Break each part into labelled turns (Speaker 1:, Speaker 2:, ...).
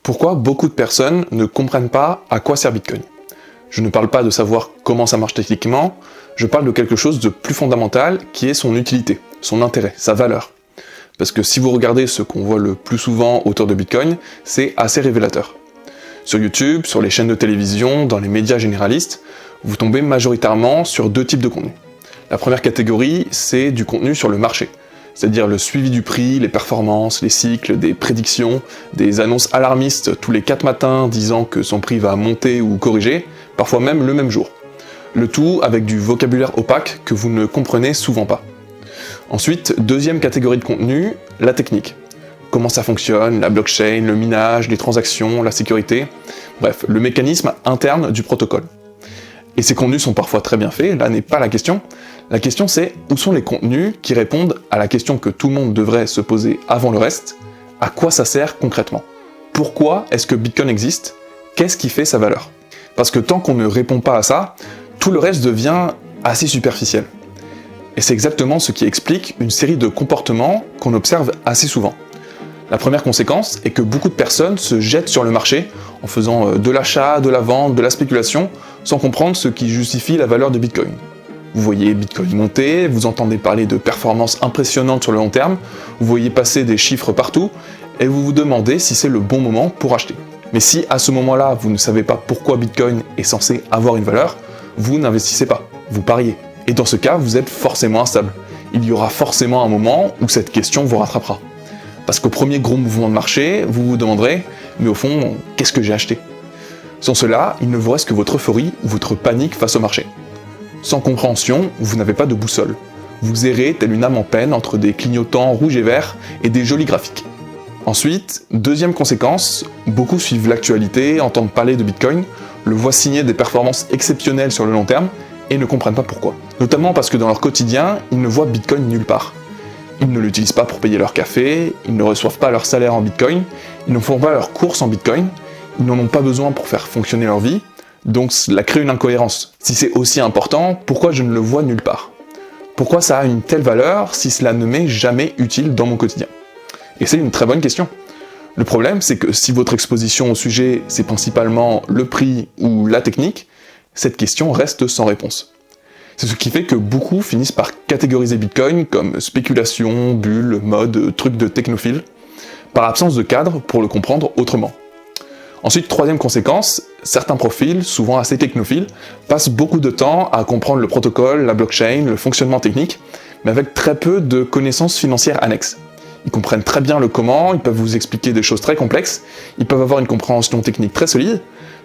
Speaker 1: Pourquoi beaucoup de personnes ne comprennent pas à quoi sert Bitcoin? Je ne parle pas de savoir comment ça marche techniquement, je parle de quelque chose de plus fondamental qui est son utilité, son intérêt, sa valeur. Parce que si vous regardez ce qu'on voit le plus souvent autour de Bitcoin, c'est assez révélateur. Sur YouTube, sur les chaînes de télévision, dans les médias généralistes, vous tombez majoritairement sur deux types de contenu. La première catégorie, c'est du contenu sur le marché, c'est-à-dire le suivi du prix, les performances, les cycles, des prédictions, des annonces alarmistes tous les 4 matins disant que son prix va monter ou corriger, parfois même le même jour. Le tout avec du vocabulaire opaque que vous ne comprenez souvent pas. Ensuite, deuxième catégorie de contenu, la technique. Comment ça fonctionne, la blockchain, le minage, les transactions, la sécurité, bref, le mécanisme interne du protocole. Et ces contenus sont parfois très bien faits, là n'est pas la question. La question c'est, où sont les contenus qui répondent à la question que tout le monde devrait se poser avant le reste, à quoi ça sert concrètement? Pourquoi est-ce que Bitcoin existe? Qu'est-ce qui fait sa valeur? Parce que tant qu'on ne répond pas à ça, tout le reste devient assez superficiel. Et c'est exactement ce qui explique une série de comportements qu'on observe assez souvent. La première conséquence est que beaucoup de personnes se jettent sur le marché en faisant de l'achat, de la vente, de la spéculation, sans comprendre ce qui justifie la valeur de Bitcoin. Vous voyez Bitcoin monter, vous entendez parler de performances impressionnantes sur le long terme, vous voyez passer des chiffres partout, et vous vous demandez si c'est le bon moment pour acheter. Mais si à ce moment-là, vous ne savez pas pourquoi Bitcoin est censé avoir une valeur, vous n'investissez pas, vous pariez. Et dans ce cas, vous êtes forcément instable. Il y aura forcément un moment où cette question vous rattrapera. Parce qu'au premier gros mouvement de marché, vous vous demanderez « mais au fond, qu'est-ce que j'ai acheté ?» Sans cela, il ne vous reste que votre euphorie ou votre panique face au marché. Sans compréhension, vous n'avez pas de boussole. Vous errez telle une âme en peine entre des clignotants rouges et verts et des jolis graphiques. Ensuite, deuxième conséquence, beaucoup suivent l'actualité, entendent parler de Bitcoin, le voient signer des performances exceptionnelles sur le long terme et ne comprennent pas pourquoi. Notamment parce que dans leur quotidien, ils ne voient Bitcoin nulle part. Ils ne l'utilisent pas pour payer leur café, ils ne reçoivent pas leur salaire en Bitcoin, ils ne font pas leurs courses en Bitcoin, ils n'en ont pas besoin pour faire fonctionner leur vie, donc cela crée une incohérence. Si c'est aussi important, pourquoi je ne le vois nulle part? Pourquoi ça a une telle valeur si cela ne m'est jamais utile dans mon quotidien? Et c'est une très bonne question. Le problème, c'est que si votre exposition au sujet, c'est principalement le prix ou la technique, cette question reste sans réponse. C'est ce qui fait que beaucoup finissent par catégoriser Bitcoin comme spéculation, bulle, mode, truc de technophile, par absence de cadre pour le comprendre autrement. Ensuite, troisième conséquence, certains profils, souvent assez technophiles, passent beaucoup de temps à comprendre le protocole, la blockchain, le fonctionnement technique, mais avec très peu de connaissances financières annexes. Ils comprennent très bien le comment, ils peuvent vous expliquer des choses très complexes, ils peuvent avoir une compréhension technique très solide,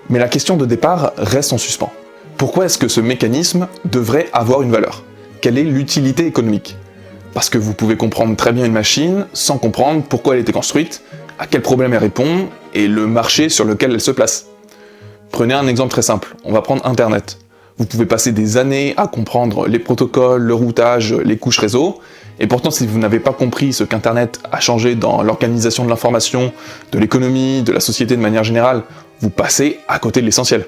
Speaker 1: mais la question de départ reste en suspens. Pourquoi est-ce que ce mécanisme devrait avoir une valeur? Quelle est l'utilité économique? Parce que vous pouvez comprendre très bien une machine sans comprendre pourquoi elle était construite, à quel problème elle répond, et le marché sur lequel elle se place. Prenez un exemple très simple, on va prendre Internet. Vous pouvez passer des années à comprendre les protocoles, le routage, les couches réseau, et pourtant si vous n'avez pas compris ce qu'Internet a changé dans l'organisation de l'information, de l'économie, de la société de manière générale, vous passez à côté de l'essentiel.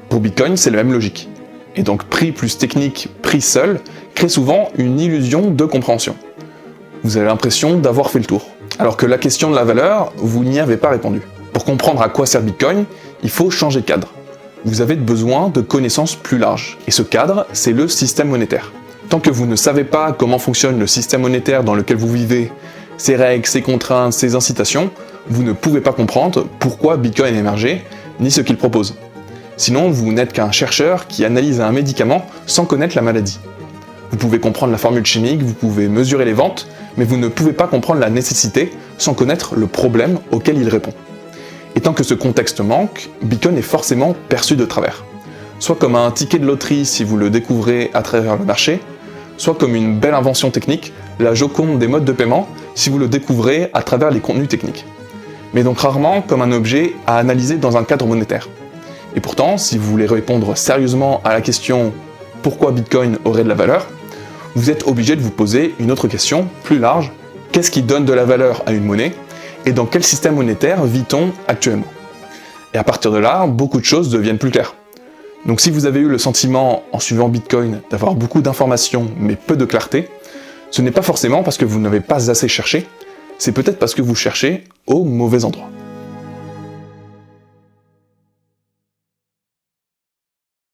Speaker 1: Pour Bitcoin, c'est la même logique. Et donc prix plus technique, prix seul, crée souvent une illusion de compréhension. Vous avez l'impression d'avoir fait le tour. Alors que la question de la valeur, vous n'y avez pas répondu. Pour comprendre à quoi sert Bitcoin, il faut changer de cadre. Vous avez besoin de connaissances plus larges. Et ce cadre, c'est le système monétaire. Tant que vous ne savez pas comment fonctionne le système monétaire dans lequel vous vivez, ses règles, ses contraintes, ses incitations, vous ne pouvez pas comprendre pourquoi Bitcoin a émergé, ni ce qu'il propose. Sinon, vous n'êtes qu'un chercheur qui analyse un médicament sans connaître la maladie. Vous pouvez comprendre la formule chimique, vous pouvez mesurer les ventes, mais vous ne pouvez pas comprendre la nécessité sans connaître le problème auquel il répond. Et tant que ce contexte manque, Bitcoin est forcément perçu de travers. Soit comme un ticket de loterie si vous le découvrez à travers le marché, soit comme une belle invention technique, la Joconde des modes de paiement, si vous le découvrez à travers les contenus techniques. Mais donc rarement comme un objet à analyser dans un cadre monétaire. Et pourtant, si vous voulez répondre sérieusement à la question « Pourquoi Bitcoin aurait de la valeur ?», vous êtes obligé de vous poser une autre question, plus large, qu'est-ce qui donne de la valeur à une monnaie, et dans quel système monétaire vit-on actuellement? Et à partir de là, beaucoup de choses deviennent plus claires. Donc si vous avez eu le sentiment, en suivant Bitcoin, d'avoir beaucoup d'informations mais peu de clarté, ce n'est pas forcément parce que vous n'avez pas assez cherché, c'est peut-être parce que vous cherchez au mauvais endroit.